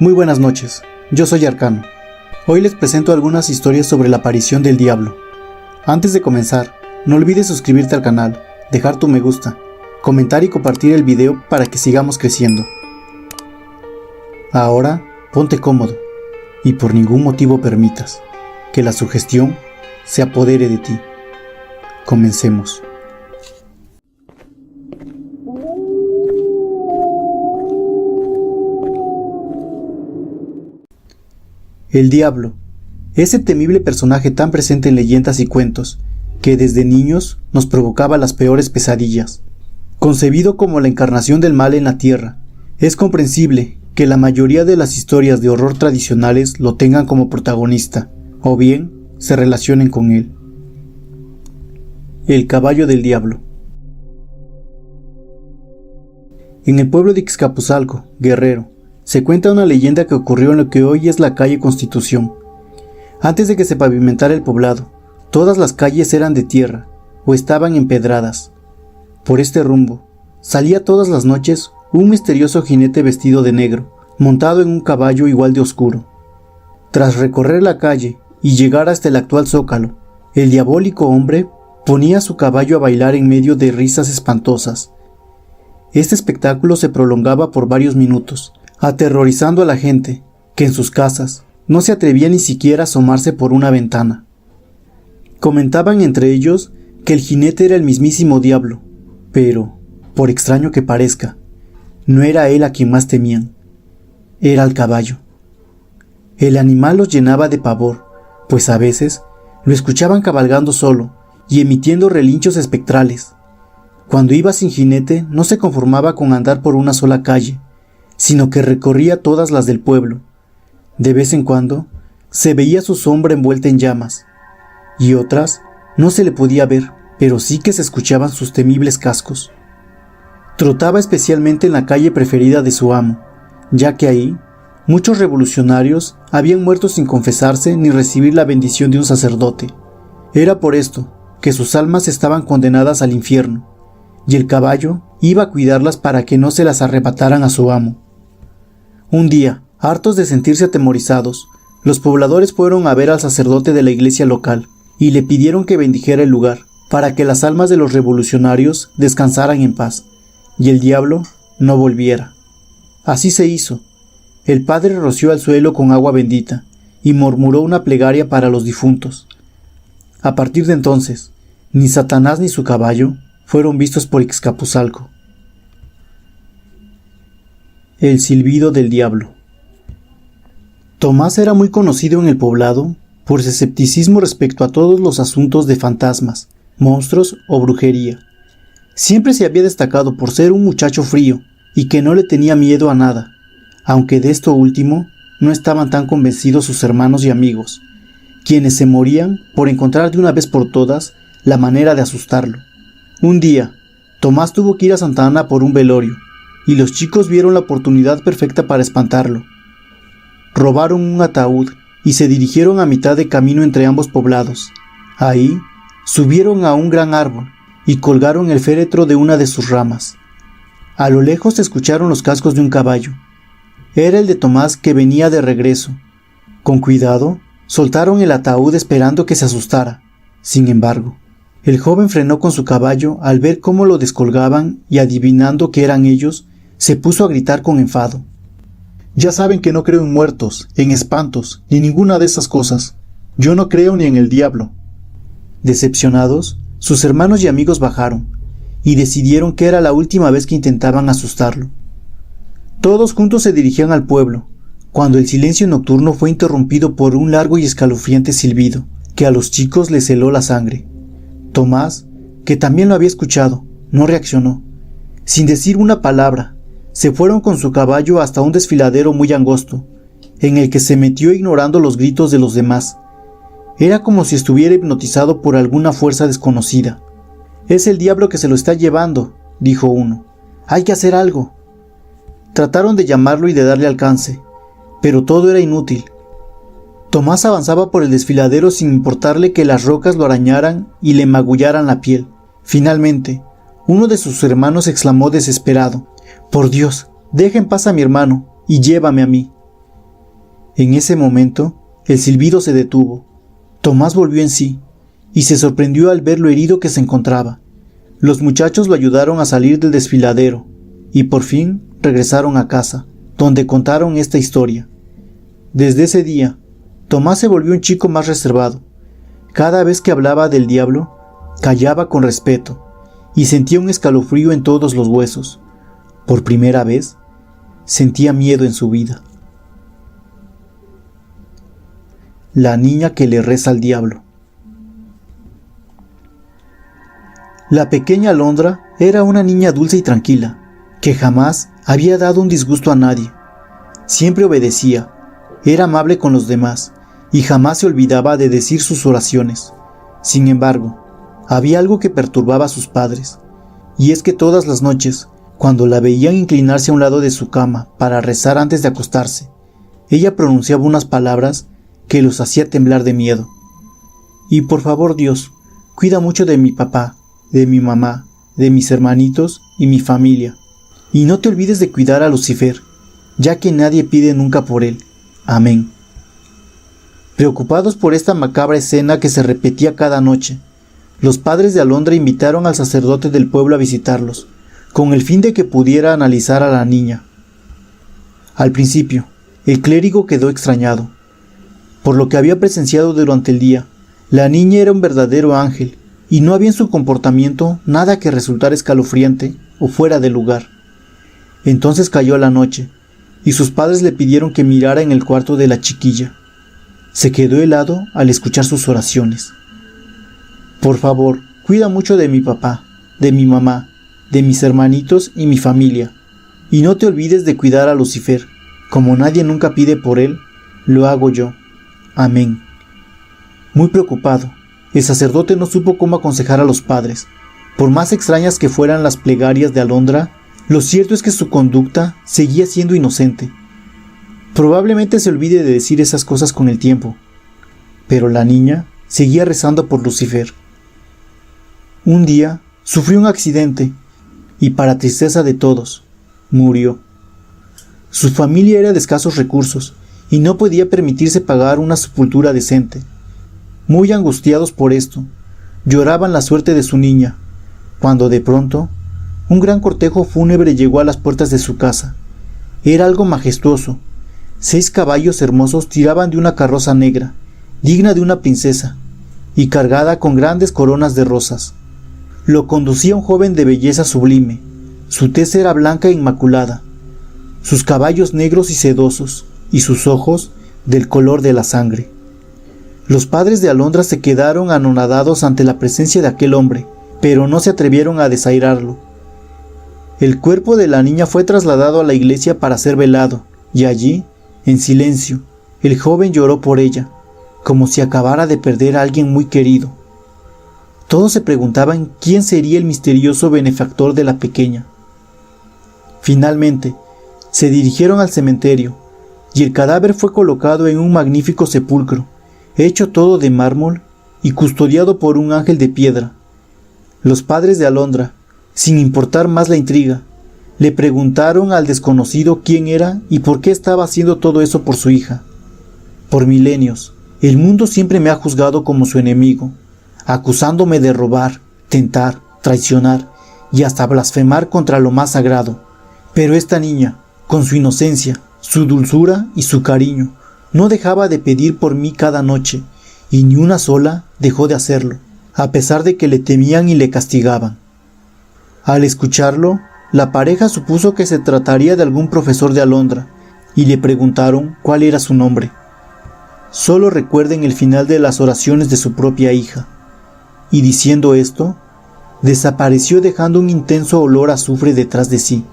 Muy buenas noches, yo soy Arcano. Hoy les presento algunas historias sobre la aparición del diablo. Antes de comenzar, no olvides suscribirte al canal, dejar tu me gusta, comentar y compartir el video para que sigamos creciendo. Ahora, ponte cómodo y por ningún motivo permitas que la sugestión se apodere de ti. Comencemos. El diablo, ese temible personaje tan presente en leyendas y cuentos, que desde niños nos provocaba las peores pesadillas. Concebido como la encarnación del mal en la tierra, es comprensible que la mayoría de las historias de horror tradicionales lo tengan como protagonista, o bien se relacionen con él. El caballo del diablo. En el pueblo de Ixcapuzalco, Guerrero, se cuenta una leyenda que ocurrió en lo que hoy es la calle Constitución. Antes de que se pavimentara el poblado, todas las calles eran de tierra o estaban empedradas. Por este rumbo, salía todas las noches un misterioso jinete vestido de negro, montado en un caballo igual de oscuro. Tras recorrer la calle y llegar hasta el actual Zócalo, el diabólico hombre ponía su caballo a bailar en medio de risas espantosas. Este espectáculo se prolongaba por varios minutos, aterrorizando a la gente, que en sus casas no se atrevía ni siquiera a asomarse por una ventana. Comentaban entre ellos que el jinete era el mismísimo diablo, pero, por extraño que parezca, no era él a quien más temían, era al caballo. El animal los llenaba de pavor, pues a veces lo escuchaban cabalgando solo y emitiendo relinchos espectrales. Cuando iba sin jinete no se conformaba con andar por una sola calle, sino que recorría todas las del pueblo. De vez en cuando se veía su sombra envuelta en llamas, y otras no se le podía ver, pero sí que se escuchaban sus temibles cascos. Trotaba especialmente en la calle preferida de su amo, ya que ahí muchos revolucionarios habían muerto sin confesarse ni recibir la bendición de un sacerdote. Era por esto que sus almas estaban condenadas al infierno, y el caballo iba a cuidarlas para que no se las arrebataran a su amo. Un día, hartos de sentirse atemorizados, los pobladores fueron a ver al sacerdote de la iglesia local y le pidieron que bendijera el lugar para que las almas de los revolucionarios descansaran en paz y el diablo no volviera. Así se hizo. El padre roció al suelo con agua bendita y murmuró una plegaria para los difuntos. A partir de entonces, ni Satanás ni su caballo fueron vistos por Ixcapuzalco. El silbido del diablo. Tomás era muy conocido en el poblado por su escepticismo respecto a todos los asuntos de fantasmas, monstruos o brujería. Siempre se había destacado por ser un muchacho frío y que no le tenía miedo a nada, aunque de esto último no estaban tan convencidos sus hermanos y amigos, quienes se morían por encontrar de una vez por todas la manera de asustarlo. Un día, Tomás tuvo que ir a Santa Ana por un velorio, y los chicos vieron la oportunidad perfecta para espantarlo. Robaron un ataúd y se dirigieron a mitad de camino entre ambos poblados. Ahí, subieron a un gran árbol y colgaron el féretro de una de sus ramas. A lo lejos se escucharon los cascos de un caballo. Era el de Tomás que venía de regreso. Con cuidado, soltaron el ataúd esperando que se asustara. Sin embargo, el joven frenó con su caballo al ver cómo lo descolgaban y adivinando que eran ellos, se puso a gritar con enfado. Ya saben que no creo en muertos, en espantos, ni ninguna de esas cosas. Yo no creo ni en el diablo. Decepcionados, sus hermanos y amigos bajaron, y decidieron que era la última vez que intentaban asustarlo. Todos juntos se dirigían al pueblo, cuando el silencio nocturno fue interrumpido por un largo y escalofriante silbido, que a los chicos les heló la sangre. Tomás, que también lo había escuchado, no reaccionó. Sin decir una palabra, se fueron con su caballo hasta un desfiladero muy angosto, en el que se metió ignorando los gritos de los demás. Era como si estuviera hipnotizado por alguna fuerza desconocida. «Es el diablo que se lo está llevando», dijo uno. «Hay que hacer algo». Trataron de llamarlo y de darle alcance, pero todo era inútil. Tomás avanzaba por el desfiladero sin importarle que las rocas lo arañaran y le magullaran la piel. Finalmente, uno de sus hermanos exclamó desesperado: «Por Dios, deja en paz a mi hermano y llévame a mí». En ese momento, el silbido se detuvo. Tomás volvió en sí y se sorprendió al ver lo herido que se encontraba. Los muchachos lo ayudaron a salir del desfiladero y por fin regresaron a casa, donde contaron esta historia. Desde ese día, Tomás se volvió un chico más reservado. Cada vez que hablaba del diablo, callaba con respeto y sentía un escalofrío en todos los huesos. Por primera vez, sentía miedo en su vida. La niña que le reza al diablo. La pequeña Alondra era una niña dulce y tranquila, que jamás había dado un disgusto a nadie. Siempre obedecía, era amable con los demás y jamás se olvidaba de decir sus oraciones. Sin embargo, había algo que perturbaba a sus padres, y es que todas las noches, cuando la veían inclinarse a un lado de su cama para rezar antes de acostarse, ella pronunciaba unas palabras que los hacía temblar de miedo. Y por favor, Dios, cuida mucho de mi papá, de mi mamá, de mis hermanitos y mi familia. Y no te olvides de cuidar a Lucifer, ya que nadie pide nunca por él. Amén. Preocupados por esta macabra escena que se repetía cada noche, los padres de Alondra invitaron al sacerdote del pueblo a visitarlos, con el fin de que pudiera analizar a la niña. Al principio, el clérigo quedó extrañado. Por lo que había presenciado durante el día, la niña era un verdadero ángel, y no había en su comportamiento nada que resultara escalofriante o fuera de lugar. Entonces cayó la noche, y sus padres le pidieron que mirara en el cuarto de la chiquilla. Se quedó helado al escuchar sus oraciones. Por favor, cuida mucho de mi papá, de mi mamá, de mis hermanitos y mi familia, y no te olvides de cuidar a Lucifer. Como nadie nunca pide por él, lo hago yo. Amén. Muy preocupado, el sacerdote no supo cómo aconsejar a los padres. Por más extrañas que fueran las plegarias de Alondra, lo cierto es que su conducta seguía siendo inocente. Probablemente se olvide de decir esas cosas con el tiempo, pero la niña seguía rezando por Lucifer. Un día sufrió un accidente y, para tristeza de todos, murió. Su familia era de escasos recursos y no podía permitirse pagar una sepultura decente. Muy angustiados por esto, lloraban la suerte de su niña, cuando de pronto, un gran cortejo fúnebre llegó a las puertas de su casa. Era algo majestuoso. 6 caballos hermosos tiraban de una carroza negra, digna de una princesa, y cargada con grandes coronas de rosas. Lo conducía un joven de belleza sublime. Su tez era blanca e inmaculada, sus caballos negros y sedosos, y sus ojos del color de la sangre. Los padres de Alondra se quedaron anonadados ante la presencia de aquel hombre, pero no se atrevieron a desairarlo. El cuerpo de la niña fue trasladado a la iglesia para ser velado, y allí, en silencio, el joven lloró por ella, como si acabara de perder a alguien muy querido. Todos se preguntaban quién sería el misterioso benefactor de la pequeña. Finalmente, se dirigieron al cementerio, y el cadáver fue colocado en un magnífico sepulcro, hecho todo de mármol y custodiado por un ángel de piedra. Los padres de Alondra, sin importar más la intriga, le preguntaron al desconocido quién era y por qué estaba haciendo todo eso por su hija. Por milenios, el mundo siempre me ha juzgado como su enemigo, acusándome de robar, tentar, traicionar y hasta blasfemar contra lo más sagrado. Pero esta niña, con su inocencia, su dulzura y su cariño, no dejaba de pedir por mí cada noche, y ni una sola dejó de hacerlo, a pesar de que le temían y le castigaban. Al escucharlo, la pareja supuso que se trataría de algún profesor de Alondra, y le preguntaron cuál era su nombre. Solo recuerden el final de las oraciones de su propia hija, y diciendo esto, desapareció dejando un intenso olor a azufre detrás de sí.